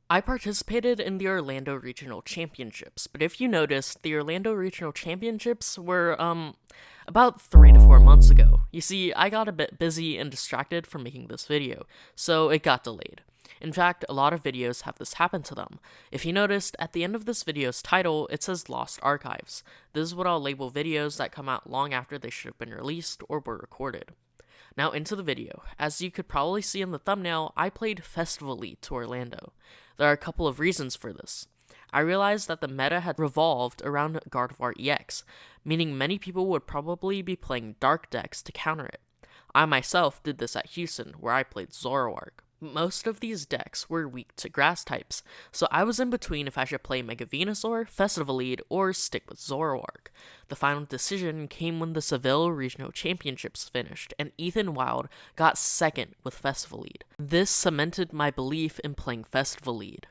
I participated in the Orlando Regional Championships, but if you noticed, the Orlando Regional Championships were, about 3 to 4 months ago. You see, I got a bit busy and distracted from making this video, so it got delayed. In fact, a lot of videos have this happen to them. If you noticed, at the end of this video's title, it says Lost Archives. This is what I'll label videos that come out long after they should have been released or were recorded. Now into the video. As you could probably see in the thumbnail, I played Festival Lead to Orlando. There are a couple of reasons for this. I realized that the meta had revolved around Gardevoir EX, meaning many people would probably be playing dark decks to counter it. I myself did this at Houston, where I played Zoroark. Most of these decks were weak to grass types, so I was in between if I should play Mega Venusaur, Festival Lead, or stick with Zoroark. The final decision came when the Seville Regional Championships finished, and Ethan Wild got second with Festival Lead. This cemented my belief in playing Festival Lead.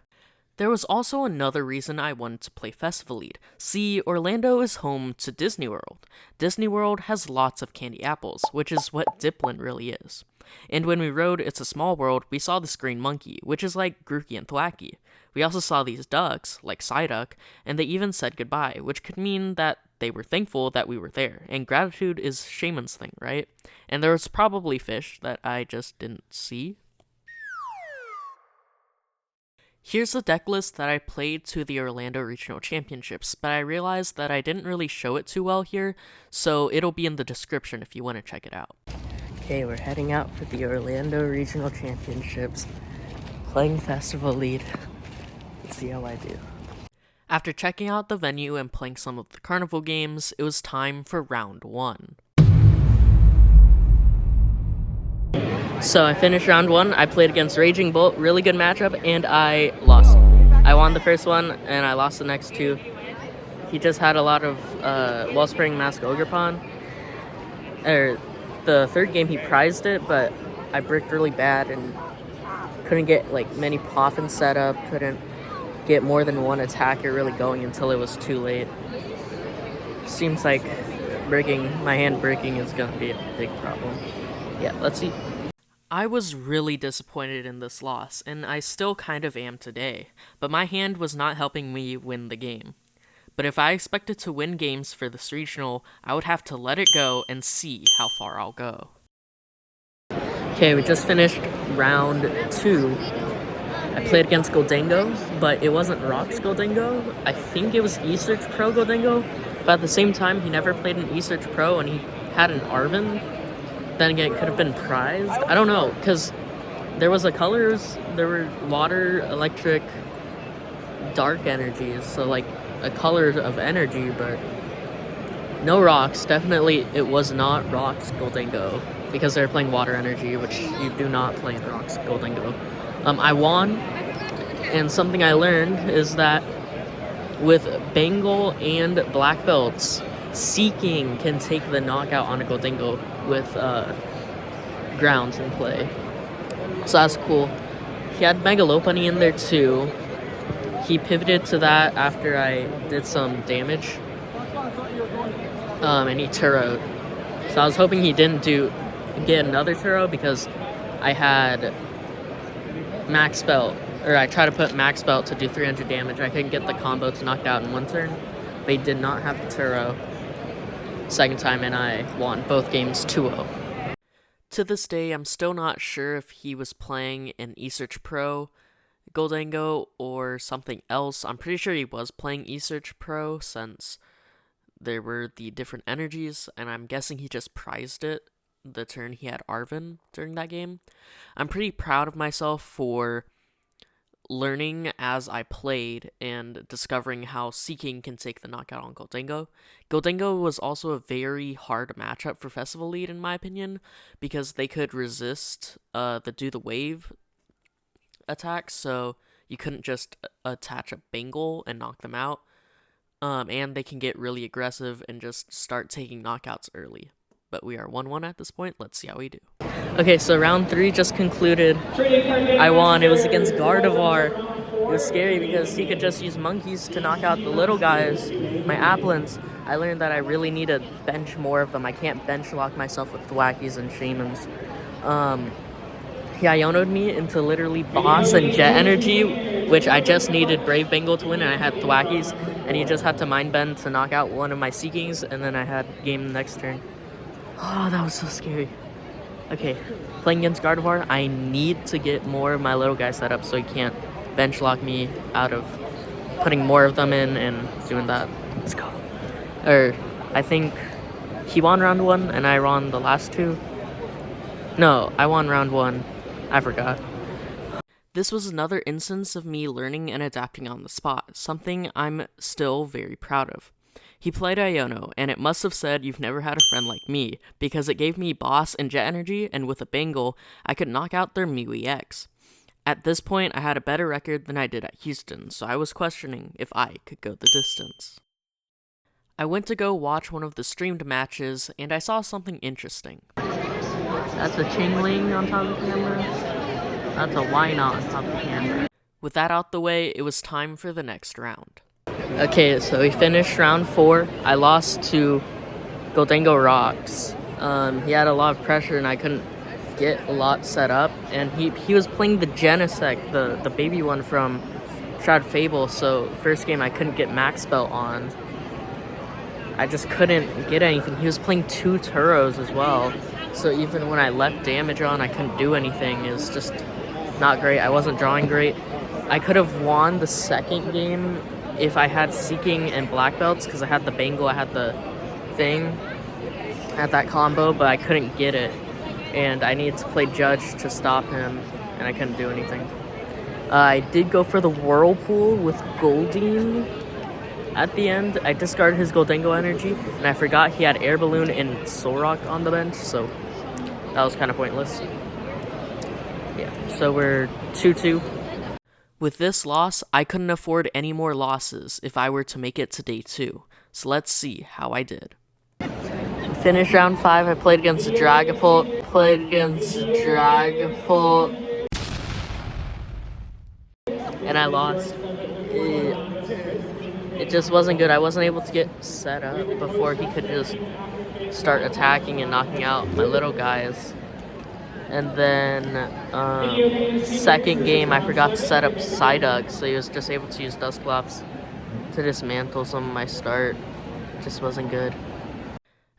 There was also another reason I wanted to play Festival Lead. See, Orlando is home to Disney World. Disney World has lots of candy apples, which is what Dipplin really is. And when we rode It's a Small World, we saw this green monkey, which is like Grookey and Thwackey. We also saw these ducks, like Psyduck, and they even said goodbye, which could mean that they were thankful that we were there. And gratitude is Shaymin's thing, right? And there was probably fish that I just didn't see. Here's the deck list that I played to the Orlando Regional Championships, but I realized that I didn't really show it too well here, so it'll be in the description if you want to check it out. Okay, we're heading out for the Orlando Regional Championships, playing Festival Lead. Let's see how I do. After checking out the venue and playing some of the carnival games, it was time for round 1. So I finished round 1, I played against Raging Bolt, really good matchup, and I lost. I won the first one, and I lost the next 2. He just had a lot of Wellspring Mask Ogerpon. The third game he prized it, but I bricked really bad and couldn't get like many Poffins set up, couldn't get more than one attacker really going until it was too late. Seems like my hand breaking is gonna be a big problem. Yeah, let's see. I was really disappointed in this loss, and I still kind of am today, but my hand was not helping me win the game. But if I expected to win games for this regional, I would have to let it go and see how far I'll go. Okay, we just finished round 2. I played against Goldingo, but it wasn't Rock's Goldingo. I think it was Esearch Pro Goldingo, but at the same time, he never played an Esearch Pro, and he had an Arven. Then again, it could have been prized. I don't know, because there was there were water, electric, dark energies, so like a color of energy, but no rocks. Definitely it was not Rock's Goldingo, because they're playing water energy, which you do not play in Rock's Goldingo. I won, and something I learned is that with Bangle and Black Belts, Seaking can take the knockout on a Goldingo with grounds in play. So that's cool. He had Mega Lopunny in there too. He pivoted to that after I did some damage. And he Turrowed. So I was hoping he didn't get another Turrow, because I had Max Belt, or I tried to put Max Belt to do 300 damage. I couldn't get the combo to knock it out in one turn. But he did not have the Turrow. Second time, and I won both games 2-0. To this day, I'm still not sure if he was playing an Esearch Pro Goldingo or something else. I'm pretty sure he was playing Esearch Pro, since there were the different energies, and I'm guessing he just prized it the turn he had Arven during that game. I'm pretty proud of myself for learning as I played and discovering how Seaking can take the knockout on Goldingo. Goldingo was also a very hard matchup for Festival Lead, in my opinion, because they could resist the Do the Wave attack, so you couldn't just attach a Bangle and knock them out. And they can get really aggressive and just start taking knockouts early. But we are 1-1 at this point. Let's see how we do. Okay, so round 3 just concluded. I won. It was against Gardevoir. It was scary because he could just use monkeys to knock out the little guys, my Applins. I learned that I really need to bench more of them. I can't bench lock myself with Thwackeys and Shaymins. He Iono'd me into literally Boss and Jet Energy which I just needed Brave Bangle to win, and I had Thwackies, and he just had to Mind Bend to knock out one of my Seakings, and then I had game the next turn. Oh, that was so scary. Okay, playing against Gardevoir, I need to get more of my little guy set up so he can't bench lock me out of putting more of them in and doing that. Let's go. I think he won round 1 and I won the last 2. No, I won round 1. I forgot. This was another instance of me learning and adapting on the spot, something I'm still very proud of. He played Iono, and it must have said you've never had a friend like me, because it gave me Boss and Jet Energy, and with a Bangle, I could knock out their MeWe X. At this point, I had a better record than I did at Houston, so I was questioning if I could go the distance. I went to go watch one of the streamed matches, and I saw something interesting. That's a Chingling on top of the camera. That's a Iono on top of the camera. With that out the way, it was time for the next round. Okay, so we finished round 4. I lost to Goldango Rocks. He had a lot of pressure and I couldn't get a lot set up. And he was playing the Genesect, the baby one from Shroud Fable. So first game I couldn't get Max Belt on. I just couldn't get anything. He was playing 2 Turos as well. So even when I left damage on, I couldn't do anything. It was just not great. I wasn't drawing great. I could have won the second game if I had Seaking and Black Belts, because I had the Bangle, I had the thing, I had that combo, but I couldn't get it. And I needed to play Judge to stop him, and I couldn't do anything. I did go for the Whirlpool with Goldeen. At the end, I discarded his Goldango energy, and I forgot he had Air Balloon and Solrock on the bench, so that was kind of pointless. Yeah, so we're 2-2. With this loss, I couldn't afford any more losses if I were to make it to day 2, so let's see how I did. Finished round 5, I played against Dragapult, and I lost. It just wasn't good. I wasn't able to get set up before he could just start attacking and knocking out my little guys. And then, second game, I forgot to set up Psyduck, so he was just able to use Dusclops to dismantle some of my start. It just wasn't good.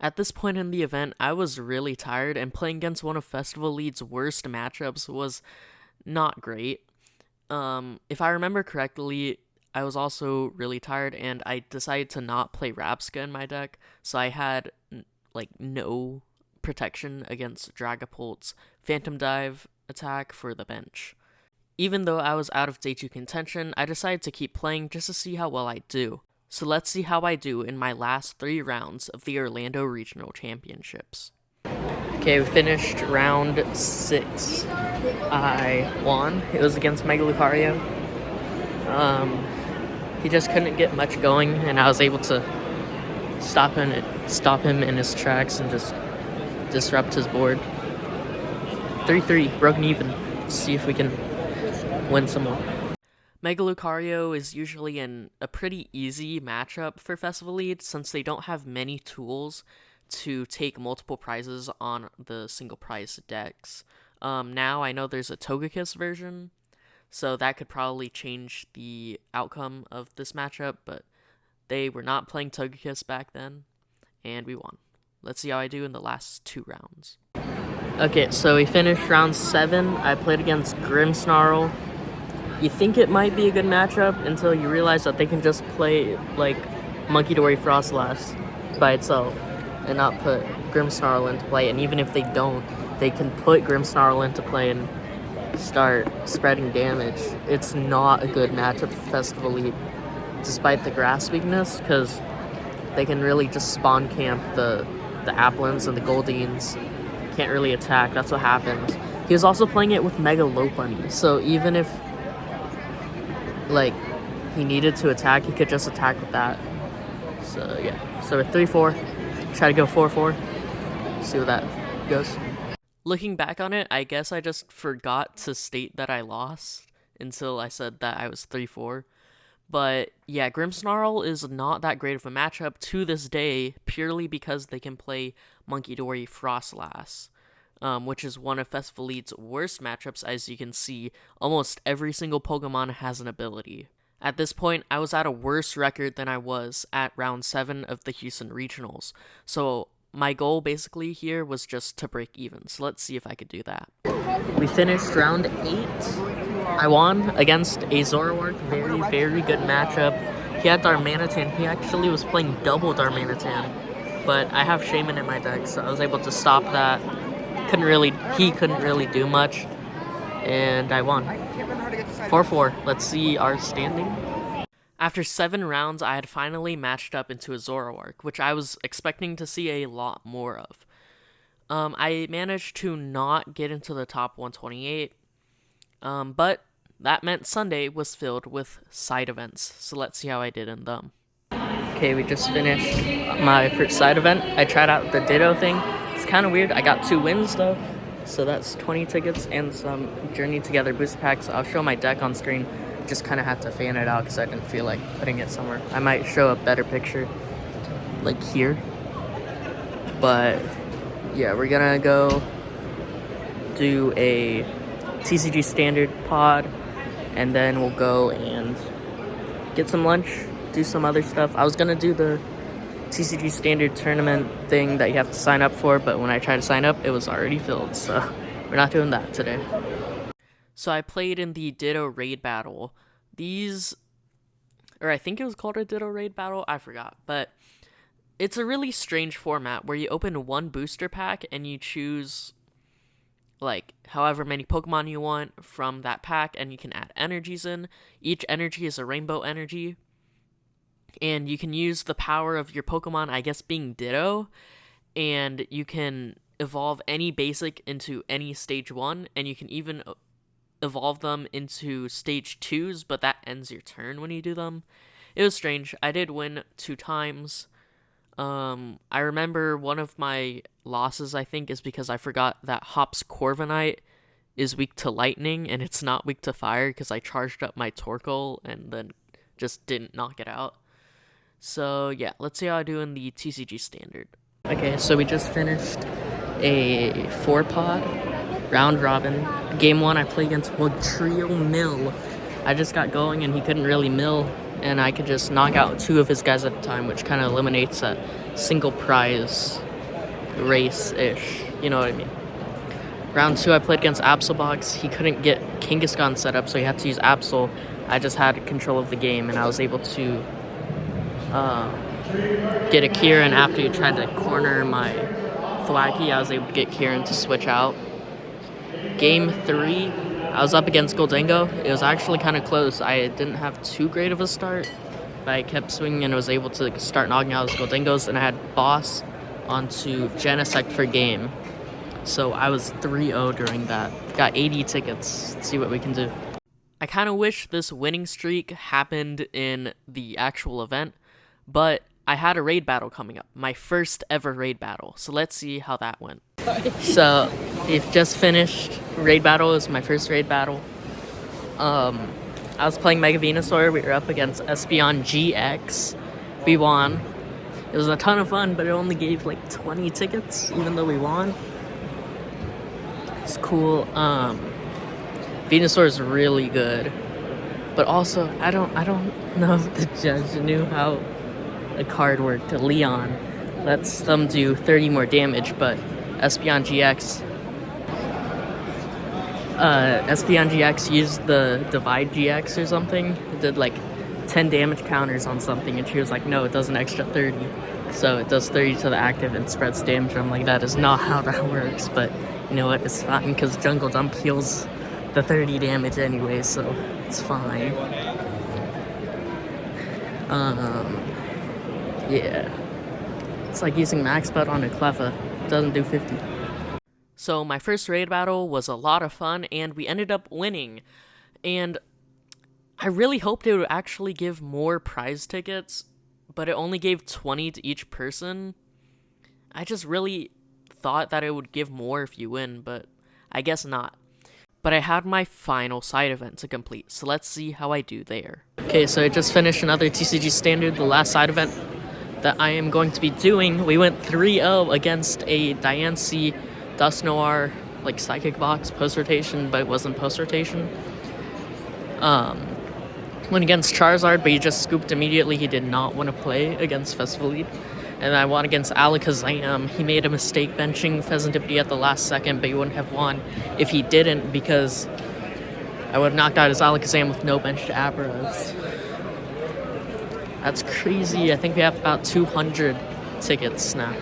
At this point in the event, I was really tired, and playing against one of Festival Lead's worst matchups was not great. If I remember correctly, I was also really tired, and I decided to not play Rapska in my deck, so I had, no protection against Dragapult's Phantom Dive attack for the bench. Even though I was out of day 2 contention, I decided to keep playing just to see how well I do. So let's see how I do in my last 3 rounds of the Orlando Regional Championships. Okay, we finished round 6. I won. It was against Mega Lucario. He just couldn't get much going, and I was able to stop him in his tracks and just disrupt his board. 3-3, broken even. Let's see if we can win some more. Mega Lucario is usually a pretty easy matchup for Festival Lead, since they don't have many tools to take multiple prizes on the single prize decks. Now I know there's a Togekiss version, so that could probably change the outcome of this matchup, but they were not playing Togekiss back then, and we won. Let's see how I do in the last 2 rounds. Okay, so we finished round 7. I played against Grimmsnarl. You think it might be a good matchup until you realize that they can just play, Monkey Dory Frostlass by itself and not put Grimmsnarl into play. And even if they don't, they can put Grimmsnarl into play and start spreading damage. It's not a good matchup for Festival Lead, despite the grass weakness, because they can really just spawn camp the Applins and the Goldeens. Can't really attack. That's what happened. He was also playing it with Mega Lopunny, so even if he needed to attack, he could just attack with that. So yeah, so we're 3-4. Try to go 4-4. See where that goes. Looking back on it, I guess I just forgot to state that I lost until I said that I was 3-4. But yeah, Grimmsnarl is not that great of a matchup to this day, purely because they can play Monkey Dory Frostlass. which is one of Festival Elite's worst matchups. As you can see, almost every single Pokemon has an ability. At this point, I was at a worse record than I was at round 7 of the Houston Regionals. So my goal basically here was just to break even. So let's see if I could do that. We finished round 8. I won against a Zoroark. Very, very good matchup. He had Darmanitan. He actually was playing double Darmanitan. But I have Shaymin in my deck, so I was able to stop that. He couldn't really do much. And I won. 4-4. Let's see our standing. After 7 rounds, I had finally matched up into a Zoroark, which I was expecting to see a lot more of. I managed to not get into the top 128, but that meant Sunday was filled with side events, so let's see how I did in them. Okay, we just finished my first side event. I tried out the Ditto thing. It's kind of weird. I got 2 wins though. So that's 20 tickets and some Journey Together booster packs. I'll show my deck on screen. Just kind of had to fan it out because I didn't feel like putting it somewhere. I might show a better picture, like here. But yeah, we're gonna go do a TCG Standard pod, and then we'll go and get some lunch, do some other stuff. I was gonna do the TCG Standard tournament thing that you have to sign up for, but when I tried to sign up, it was already filled, so we're not doing that today. So I played in the Ditto Raid Battle. I think it was called a Ditto Raid Battle, I forgot, but it's a really strange format where you open 1 booster pack and you choose like however many Pokemon you want from that pack, and you can add energies in. Each energy is a rainbow energy. And you can use the power of your Pokemon, I guess being Ditto, and you can evolve any basic into any stage 1, and you can even evolve them into stage 2s, but that ends your turn when you do them. It was strange. I did win 2 times. I remember one of my losses, I think, is because I forgot that Hop's Corviknight is weak to lightning, and it's not weak to fire because I charged up my Torkoal and then just didn't knock it out. So yeah, let's see how I do in the TCG Standard. Okay, so we just finished a 4-pod round robin. Game 1, I played against Trio Mill. I just got going and he couldn't really mill, and I could just knock out 2 of his guys at a time, which kind of eliminates that single prize race-ish, you know what I mean. Round 2, I played against Absolbox. He couldn't get Kangaskhan set up, so he had to use Absol. I just had control of the game, and I was able to get a Kieran after he tried to corner my Thwackey. I was able to get Kieran to switch out. Game 3, I was up against Goldeen. It was actually kind of close. I didn't have too great of a start, but I kept swinging and was able to start knocking out his Goldeen, and I had Boss onto Genesect for game. So I was 3-0 during that. Got 80 tickets. Let's see what we can do. I kind of wish this winning streak happened in the actual event, but I had a raid battle coming up. My first ever raid battle. So let's see how that went. So we've just finished raid battle. It was my first raid battle. I was playing Mega Venusaur. We were up against Espeon GX. We won. It was a ton of fun, but it only gave like 20 tickets, even though we won. It's cool. Venusaur is really good, but also I don't know if the judge knew how a card worked. Leon lets them do 30 more damage, but Espeon GX used the Divide GX or something. It did like 10 damage counters on something, and she was like, no, it does an extra 30. So it does 30 to the active and spreads damage. I'm like, that is not how that works, but you know what, it's fine, because Jungle Dump heals the 30 damage anyway, so it's fine. Yeah. It's like using Max Belt on a Cleffa. It doesn't do 50. So my first raid battle was a lot of fun, and we ended up winning. And I really hoped it would actually give more prize tickets, but it only gave 20 to each person. I just really thought that it would give more if you win, but I guess not. But I had my final side event to complete, so let's see how I do there. Okay, so I just finished another TCG Standard, the last side event that I am going to be doing. We went 3-0 against a Diancie Dusknoir, like Psychic Box post-rotation, but it wasn't post-rotation. Went against Charizard, but he just scooped immediately. He did not want to play against Festival Lead. And I won against Alakazam. He made a mistake benching Pheasantipity at the last second, but he wouldn't have won if he didn't, because I would have knocked out his Alakazam with no bench to Abras. That's crazy. I think we have about 200 tickets now.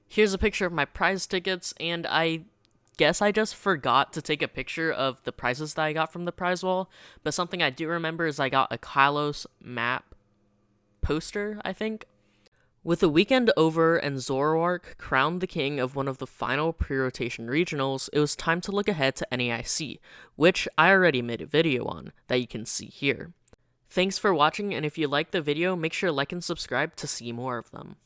Here's a picture of my prize tickets, and I guess I just forgot to take a picture of the prizes that I got from the prize wall, but something I do remember is I got a Kylos map poster, I think. With the weekend over and Zoroark crowned the king of one of the final pre-rotation regionals, it was time to look ahead to NAIC, which I already made a video on, that you can see here. Thanks for watching, and if you liked the video, make sure to like and subscribe to see more of them.